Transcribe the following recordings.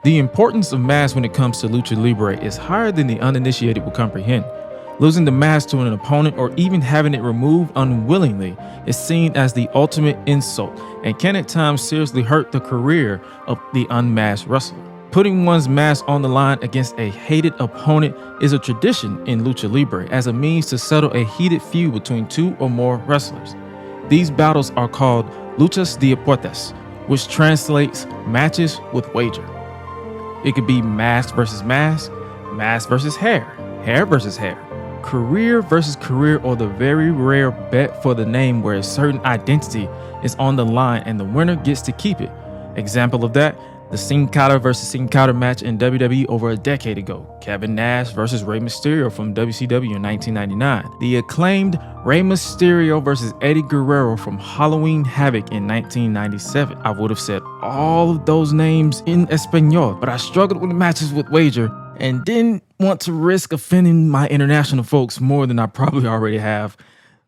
The importance of masks when it comes to Lucha Libre is higher than the uninitiated will comprehend. Losing the mask to an opponent or even having it removed unwillingly is seen as the ultimate insult and can at times seriously hurt the career of the unmasked wrestler. Putting one's mask on the line against a hated opponent is a tradition in Lucha Libre as a means to settle a heated feud between two or more wrestlers. These battles are called Luchas De Apuestas, which translates matches with wager. It could be mask versus mask, mask versus hair, hair versus hair, career versus career, or the very rare bet for the name where a certain identity is on the line and the winner gets to keep it. Example of that, the Sin Cara versus Sin Cara match in WWE over a decade ago, Kevin Nash versus Rey Mysterio from WCW in 1999, the acclaimed Rey Mysterio versus Eddie Guerrero from Halloween Havoc in 1997. I would have said all of those names in Espanol, but I struggled with matches with wager and didn't want to risk offending my international folks more than I probably already have.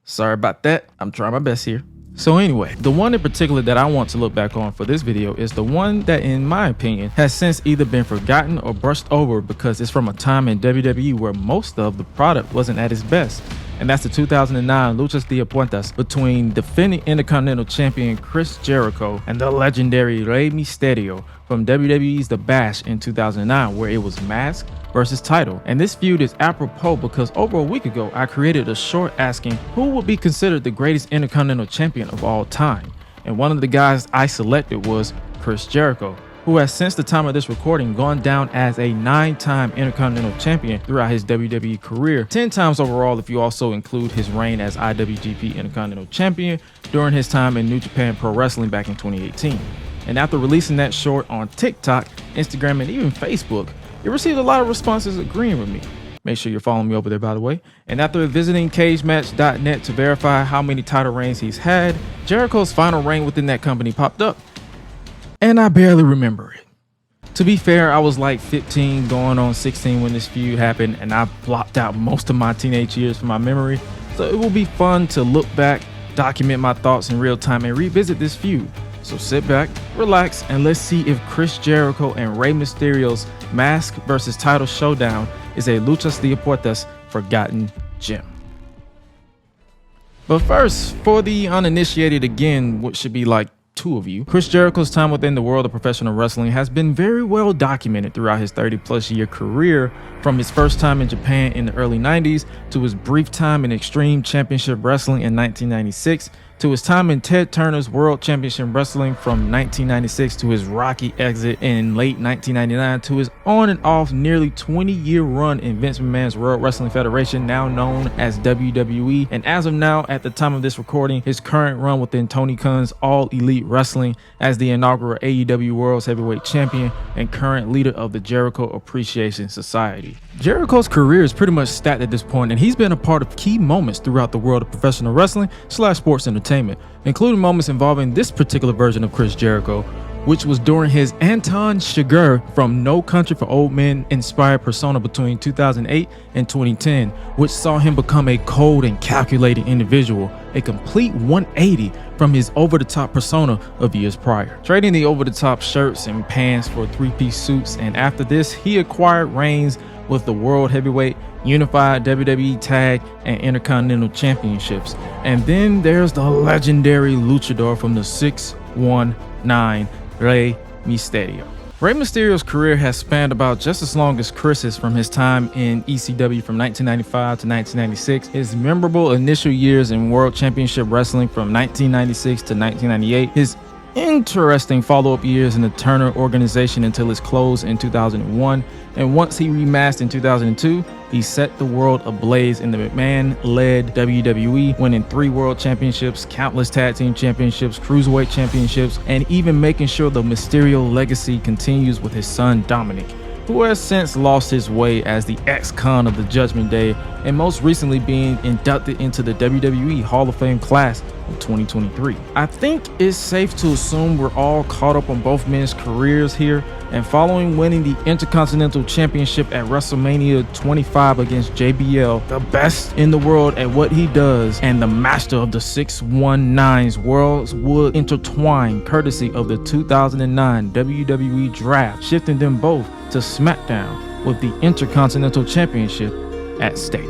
Sorry about that. I'm trying my best here. So anyway, the one in particular that I want to look back on for this video is the one that, in my opinion, has since either been forgotten or brushed over because it's from a time in WWE where most of the product wasn't at its best. And that's the 2009 Luchas De Apuestas between defending Intercontinental Champion Chris Jericho and the legendary Rey Mysterio from WWE's The Bash in 2009, where it was mask versus title. And this feud is apropos because over a week ago, I created a short asking who would be considered the greatest Intercontinental Champion of all time. And one of the guys I selected was Chris Jericho, who has since the time of this recording gone down as a 9-time Intercontinental Champion throughout his WWE career, 10 times overall if you also include his reign as IWGP Intercontinental Champion during his time in New Japan Pro Wrestling back in 2018. And after releasing that short on TikTok, Instagram, and even Facebook, it received a lot of responses agreeing with me. Make sure you're following me over there, by the way. And after visiting cagematch.net to verify how many title reigns he's had, Jericho's final reign within that company popped up. And I barely remember it. To be fair, I was like 15 going on 16 when this feud happened, and I blocked out most of my teenage years from my memory. So it will be fun to look back, document my thoughts in real time, and revisit this feud. So sit back, relax, and let's see if Chris Jericho and Rey Mysterio's mask versus title showdown is a Luchas De Apuestas forgotten gem. But first, for the uninitiated again, what should be like two of you, Chris Jericho's time within the world of professional wrestling has been very well documented throughout his 30+ year career, from his first time in Japan in the early 90s to his brief time in Extreme Championship Wrestling in 1996 to his time in Ted Turner's World Championship Wrestling from 1996 to his rocky exit in late 1999 to his on and off nearly 20-year run in Vince McMahon's World Wrestling Federation, now known as WWE, and as of now, at the time of this recording, his current run within Tony Khan's All Elite Wrestling as the inaugural AEW World's Heavyweight Champion and current leader of the Jericho Appreciation Society. Jericho's career is pretty much stacked at this point, and he's been a part of key moments throughout the world of professional wrestling / sports entertainment, including moments involving this particular version of Chris Jericho, which was during his Anton Chigurh from No Country for Old Men inspired persona between 2008 and 2010, which saw him become a cold and calculating individual, a complete 180 from his over-the-top persona of years prior, trading the over-the-top shirts and pants for 3-piece suits. And after this, he acquired reigns with the World Heavyweight, Unified, WWE Tag, and Intercontinental Championships. And then there's the legendary luchador from the 619, Rey Mysterio. Rey Mysterio's career has spanned about just as long as Chris's, from his time in ECW from 1995 to 1996, his memorable initial years in World Championship Wrestling from 1996 to 1998, his interesting follow-up years in the Turner organization until its close in 2001, and once he remastered in 2002, he set the world ablaze in the McMahon-led WWE, winning 3 world championships, countless tag team championships, cruiserweight championships, and even making sure the Mysterio legacy continues with his son Dominic, who has since lost his way as the ex-con of the Judgment Day, and most recently being inducted into the WWE Hall of Fame class of 2023. I think it's safe to assume we're all caught up on both men's careers here, and following winning the Intercontinental Championship at WrestleMania 25 against JBL, the best in the world at what he does and the master of the 619's, worlds would intertwine courtesy of the 2009 WWE Draft, shifting them both to SmackDown with the Intercontinental Championship at stake.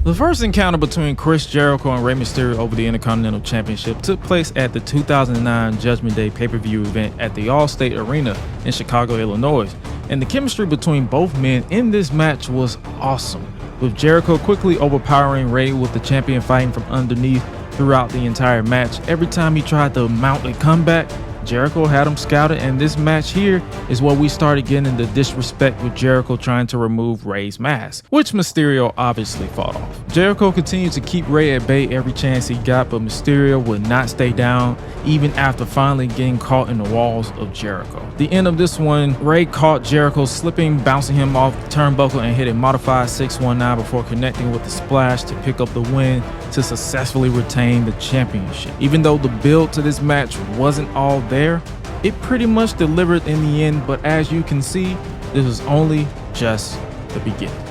The first encounter between Chris Jericho and Rey Mysterio over the Intercontinental Championship took place at the 2009 Judgment Day pay-per-view event at the Allstate Arena in Chicago, Illinois, and the chemistry between both men in this match was awesome, with Jericho quickly overpowering Rey with the champion fighting from underneath throughout the entire match. Every time he tried to mount a comeback, Jericho had him scouted, and this match here is where we started getting the disrespect with Jericho trying to remove Rey's mask, which Mysterio obviously fought off. Jericho continued to keep Rey at bay every chance he got, but Mysterio would not stay down even after finally getting caught in the walls of Jericho. The end of this one, Rey caught Jericho slipping, bouncing him off the turnbuckle and hit a modified 619 before connecting with the splash to pick up the win to successfully retain the championship. Even though the build to this match wasn't all there, it pretty much delivered in the end, but as you can see, this was only just the beginning.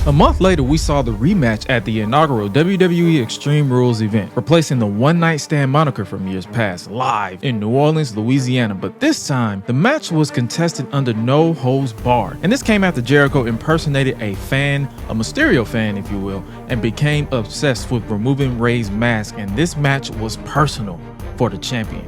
A month later, we saw the rematch at the inaugural WWE Extreme Rules event, replacing the One Night Stand moniker from years past, live in New Orleans, Louisiana. But this time, the match was contested under no holds barred. And this came after Jericho impersonated a fan, a Mysterio fan if you will, and became obsessed with removing Rey's mask, and this match was personal for the champion.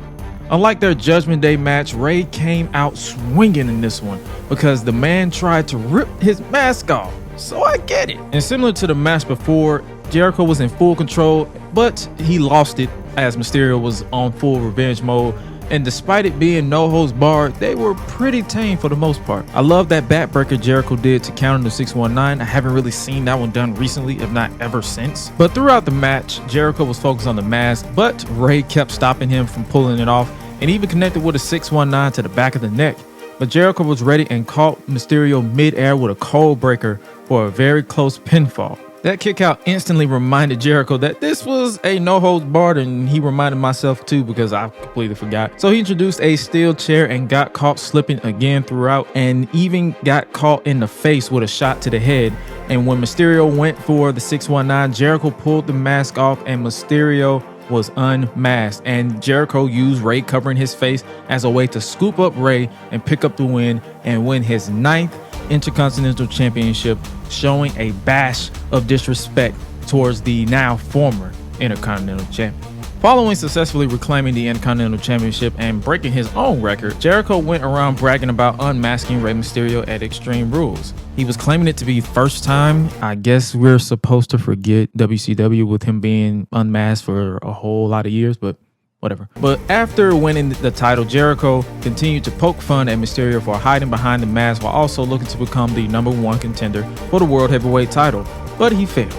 Unlike their Judgment Day match, Rey came out swinging in this one because the man tried to rip his mask off. So I get it. And similar to the match before, Jericho was in full control, but he lost it as Mysterio was on full revenge mode. And despite it being no holds barred, they were pretty tame for the most part. I love that backbreaker Jericho did to counter the 619. I haven't really seen that one done recently, if not ever since. But throughout the match, Jericho was focused on the mask, but Rey kept stopping him from pulling it off and even connected with a 619 to the back of the neck. But Jericho was ready and caught Mysterio mid-air with a cold breaker for a very close pinfall. That kick out instantly reminded Jericho that this was a no holds barred, and he reminded myself too because I completely forgot. So he introduced a steel chair and got caught slipping again throughout, and even got caught in the face with a shot to the head. And when Mysterio went for the 619, Jericho pulled the mask off and Mysterio was unmasked, and Jericho used Rey covering his face as a way to scoop up Rey and pick up the win and win his 9th Intercontinental Championship, showing a bash of disrespect towards the now former Intercontinental Champion. Following successfully reclaiming the Intercontinental Championship and breaking his own record, Jericho went around bragging about unmasking Rey Mysterio at Extreme Rules. He was claiming it to be first time. I guess we're supposed to forget WCW with him being unmasked for a whole lot of years, but whatever. But after winning the title, Jericho continued to poke fun at Mysterio for hiding behind the mask while also looking to become the #1 contender for the World Heavyweight title, but he failed.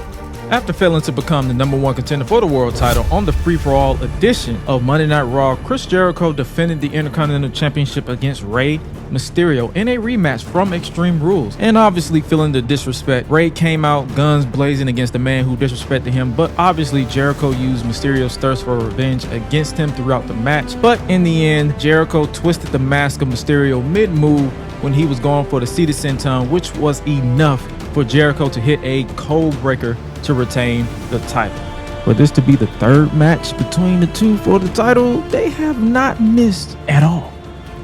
After failing to become the #1 contender for the world title on the free-for-all edition of Monday Night Raw, Chris Jericho defended the Intercontinental Championship against Rey Mysterio in a rematch from Extreme Rules. And obviously feeling the disrespect, Rey came out guns blazing against the man who disrespected him, but obviously Jericho used Mysterio's thirst for revenge against him throughout the match. But in the end, Jericho twisted the mask of Mysterio mid-move when he was going for the seated senton, which was enough for Jericho to hit a cold breaker to retain the title. For this to be the third match between the two for the title, they have not missed at all.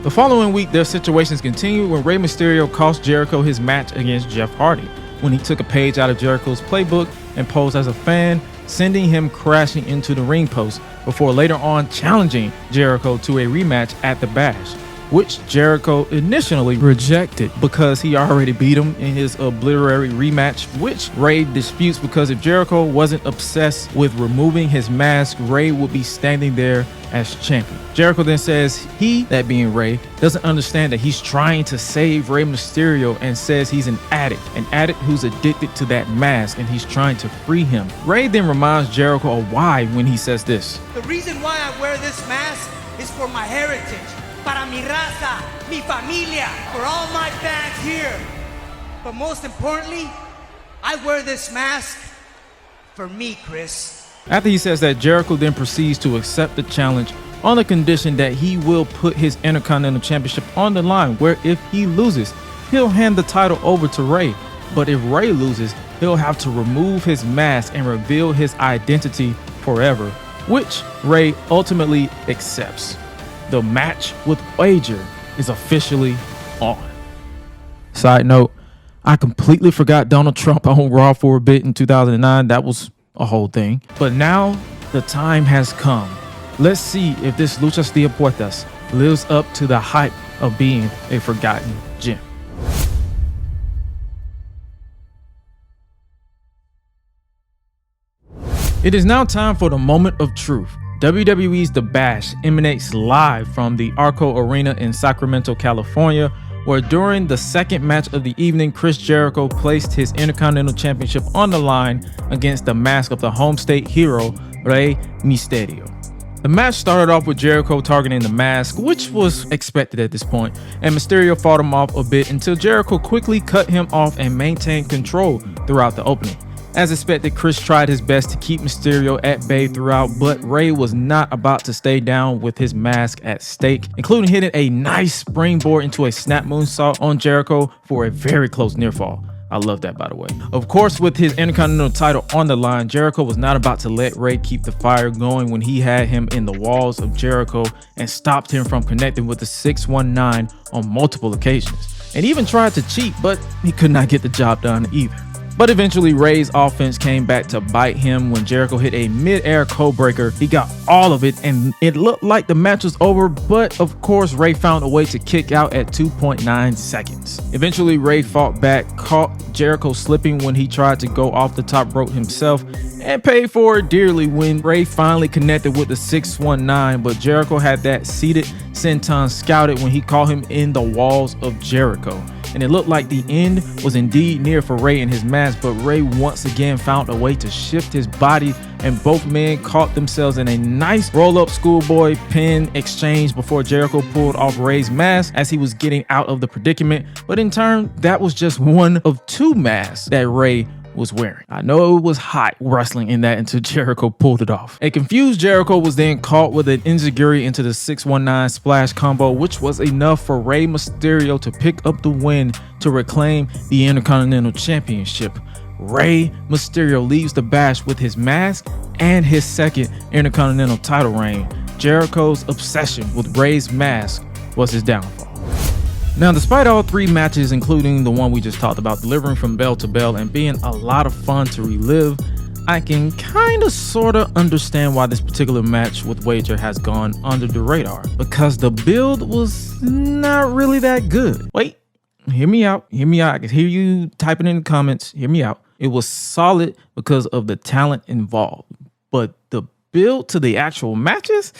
The following week, their situations continued when Rey Mysterio cost Jericho his match against Jeff Hardy, when he took a page out of Jericho's playbook and posed as a fan, sending him crashing into the ring post before later on challenging Jericho to a rematch at the Bash, which Jericho initially rejected because he already beat him in his obliterary rematch, which Rey disputes because if Jericho wasn't obsessed with removing his mask, Rey would be standing there as champion. Jericho then says he, that being Rey, doesn't understand that he's trying to save Rey Mysterio and says he's an addict who's addicted to that mask and he's trying to free him. Rey then reminds Jericho of why when he says this. The reason why I wear this mask is for my heritage, para mi raza, mi familia, for all my fans here. But most importantly, I wear this mask for me, Chris. After he says that, Jericho then proceeds to accept the challenge on the condition that he will put his Intercontinental Championship on the line, where if he loses, he'll hand the title over to Rey. But if Rey loses, he'll have to remove his mask and reveal his identity forever, which Rey ultimately accepts. The match with wager is officially on. Side note, I completely forgot Donald Trump on Raw for a bit in 2009. That was a whole thing. But now the time has come. Let's see if this Luchas De Apuestas lives up to the hype of being a forgotten gem. It is now time for the moment of truth. WWE's The Bash emanates live from the Arco Arena in Sacramento, California, where during the second match of the evening, Chris Jericho placed his Intercontinental Championship on the line against the mask of the home state hero, Rey Mysterio. The match started off with Jericho targeting the mask, which was expected at this point, and Mysterio fought him off a bit until Jericho quickly cut him off and maintained control throughout the opening. As expected, Chris tried his best to keep Mysterio at bay throughout, but Rey was not about to stay down with his mask at stake, including hitting a nice springboard into a snap moonsault on Jericho for a very close near fall. I love that, by the way. Of course, with his Intercontinental title on the line, Jericho was not about to let Rey keep the fire going when he had him in the walls of Jericho and stopped him from connecting with the 619 on multiple occasions, and even tried to cheat, but he could not get the job done either. But eventually, Rey's offense came back to bite him when Jericho hit a mid-air codebreaker. He got all of it, and it looked like the match was over, but of course, Rey found a way to kick out at 2.9 seconds. Eventually, Rey fought back, caught Jericho slipping when he tried to go off the top rope himself, and paid for it dearly when Rey finally connected with the 619, but Jericho had that seated senton scouted when he caught him in the walls of Jericho. And it looked like the end was indeed near for Rey and his mask, but Rey once again found a way to shift his body, and both men caught themselves in a nice roll-up schoolboy pin exchange before Jericho pulled off Rey's mask as he was getting out of the predicament. But in turn, that was just one of two masks that Rey was wearing. I know it was hot wrestling in that until Jericho pulled it off. A confused Jericho was then caught with an enziguri into the 619 splash combo, which was enough for Rey Mysterio to pick up the win to reclaim the Intercontinental Championship. Rey Mysterio leaves the Bash with his mask and his second Intercontinental title reign. Jericho's obsession with Rey's mask was his downfall. Now, despite all three matches, including the one we just talked about, delivering from bell to bell and being a lot of fun to relive, I can kind of sort of understand why this particular match with wager has gone under the radar, because the build was not really that good. Wait, hear me out. I can hear you typing in the comments. Hear me out. It was solid because of the talent involved, but the build to the actual matches,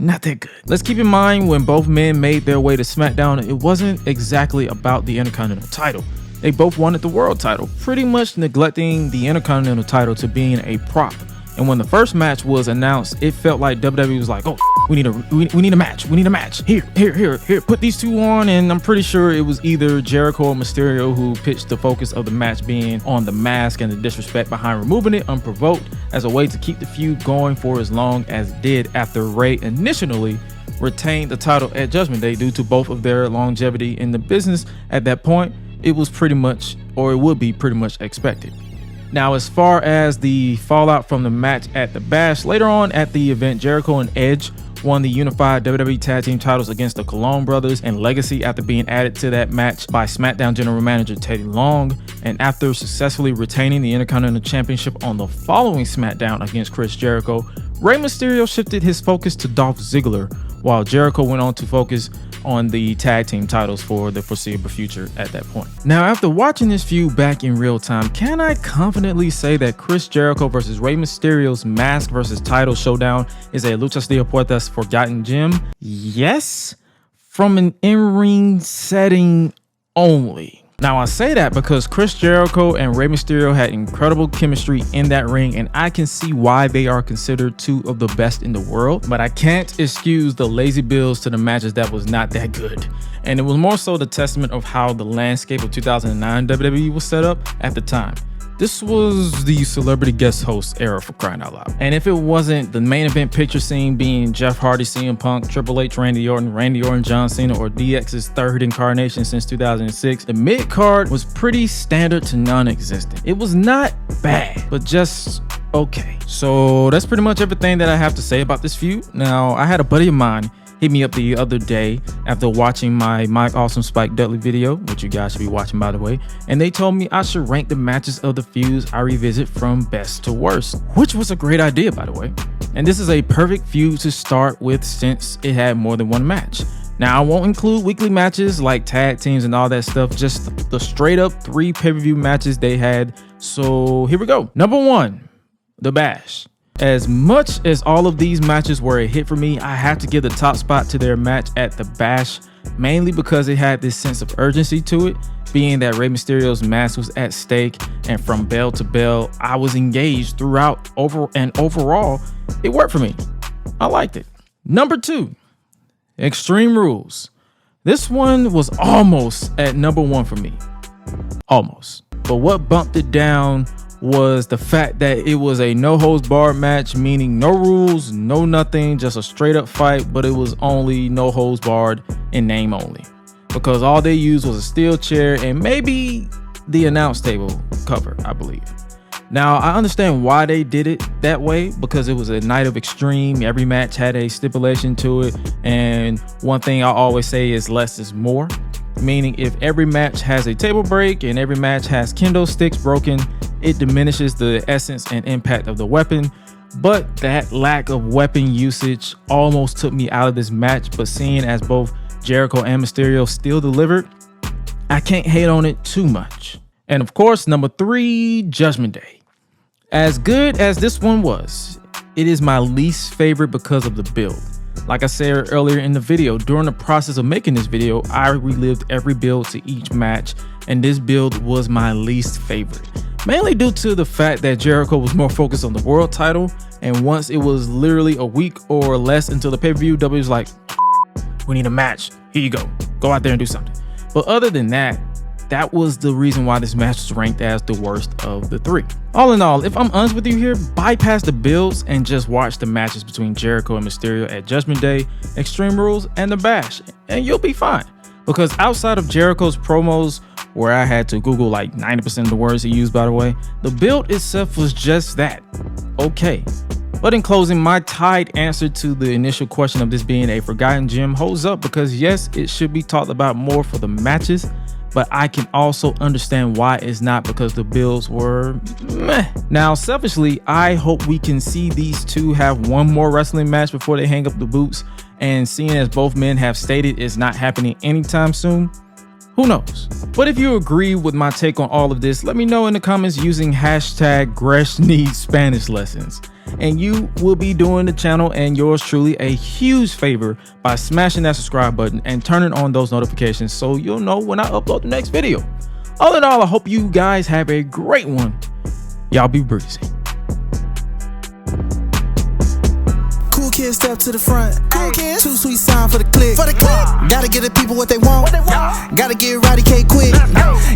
not that good. Let's keep in mind, when both men made their way to SmackDown, it wasn't exactly about the Intercontinental title. They both wanted the world title, pretty much neglecting the Intercontinental title to being a prop. And when the first match was announced, it felt like WWE was like, oh, we need a match. Here, put these two on. And I'm pretty sure it was either Jericho or Mysterio who pitched the focus of the match being on the mask and the disrespect behind removing it unprovoked as a way to keep the feud going for as long as it did after Rey initially retained the title at Judgment Day due to both of their longevity in the business. At that point, it was pretty much, or it would be pretty much expected. Now, as far as the fallout from the match at the Bash, later on at the event, Jericho and Edge won the unified WWE Tag Team titles against the Colon Brothers and Legacy after being added to that match by SmackDown General Manager Teddy Long. And after successfully retaining the Intercontinental Championship on the following SmackDown against Chris Jericho, Rey Mysterio shifted his focus to Dolph Ziggler, while Jericho went on to focus on the tag team titles for the foreseeable future at that point. Now, after watching this feud back in real time, can I confidently say that Chris Jericho versus Rey Mysterio's mask versus title showdown is a Luchas De Apuestas forgotten gem? Yes, from an in-ring setting only. Now I say that because Chris Jericho and Rey Mysterio had incredible chemistry in that ring, and I can see why they are considered two of the best in the world, but I can't excuse the lazy builds to the matches that was not that good. And it was more so the testament of how the landscape of 2009 WWE was set up at the time. This was the celebrity guest host era, for crying out loud. And if it wasn't the main event picture scene being Jeff Hardy, CM Punk, Triple H, Randy Orton, John Cena, or DX's third incarnation since 2006, the mid card was pretty standard to non-existent. It was not bad, but just okay. So that's pretty much everything that I have to say about this feud. Now, I had a buddy of mine hit me up the other day after watching my Mike Awesome Spike Dudley video, which you guys should be watching, by the way, and they told me I should rank the matches of the feuds I revisit from best to worst, which was a great idea, by the way. And this is a perfect feud to start with since it had more than one match. Now, I won't include weekly matches like tag teams and all that stuff, just the straight up 3 pay-per-view matches they had. So here we go. Number 1, The Bash. As much as all of these matches were a hit for me, I have to give the top spot to their match at the Bash, mainly because it had this sense of urgency to it, being that Rey Mysterio's mask was at stake, and from bell to bell, I was engaged throughout overall, it worked for me. I liked it. Number 2, Extreme Rules. This one was almost at number 1 for me. Almost. But what bumped it down was the fact that it was a no holds barred match, meaning no rules, no nothing, just a straight up fight, but it was only no holds barred in name only, because all they used was a steel chair and maybe the announce table cover, I believe. Now, I understand why they did it that way, because it was a night of extreme. Every match had a stipulation to it, and one thing I always say is less is more, meaning if every match has a table break and every match has kendo sticks broken, it diminishes the essence and impact of the weapon. But that lack of weapon usage almost took me out of this match, but seeing as both Jericho and Mysterio still delivered, I can't hate on it too much. And of course, number 3, Judgment Day. As good as this one was, it is my least favorite because of the build. Like I said earlier in the video, during the process of making this video, I relived every build to each match, and this build was my least favorite. Mainly due to the fact that Jericho was more focused on the world title, and once it was literally a week or less until the pay-per-view, W was like, we need a match, here you go out there and do something. But other than that, that was the reason why this match was ranked as the worst of the 3. All in all, if I'm honest with you here, bypass the builds and just watch the matches between Jericho and Mysterio at Judgment Day, Extreme Rules, and the Bash, and you'll be fine. Because outside of Jericho's promos, where I had to Google like 90% of the words he used, by the way, the build itself was just that, okay. But in closing, my tied answer to the initial question of this being a forgotten gem holds up, because yes, it should be talked about more for the matches, but I can also understand why it's not, because the builds were meh. Now, selfishly, I hope we can see these two have one more wrestling match before they hang up the boots, and seeing as both men have stated it's not happening anytime soon, who knows? But if you agree with my take on all of this, let me know in the comments using hashtag Gresh needs Spanish lessons. And you will be doing the channel and yours truly a huge favor by smashing that subscribe button and turning on those notifications so you'll know when I upload the next video. All in all, I hope you guys have a great one. Y'all be breezy. Cool kids step to the front. Cool kids. Too sweet sound for the click. Gotta give the people what they want. Gotta get Roddy K quick.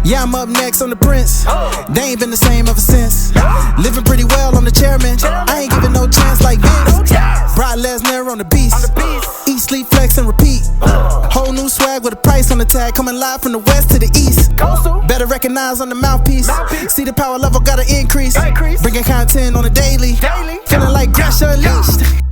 Yeah, I'm up next on the Prince. They ain't been the same ever since. Living pretty well on the chairman. I ain't giving no chance like Vince. Brock Lesnar on the beast. Eat, sleep, flex, and repeat. Whole new swag with a price on the tag. Coming live from the west to the east. Better recognize on the mouthpiece. See the power level gotta increase. Bringing content on the daily. Feeling like Gresh unleashed.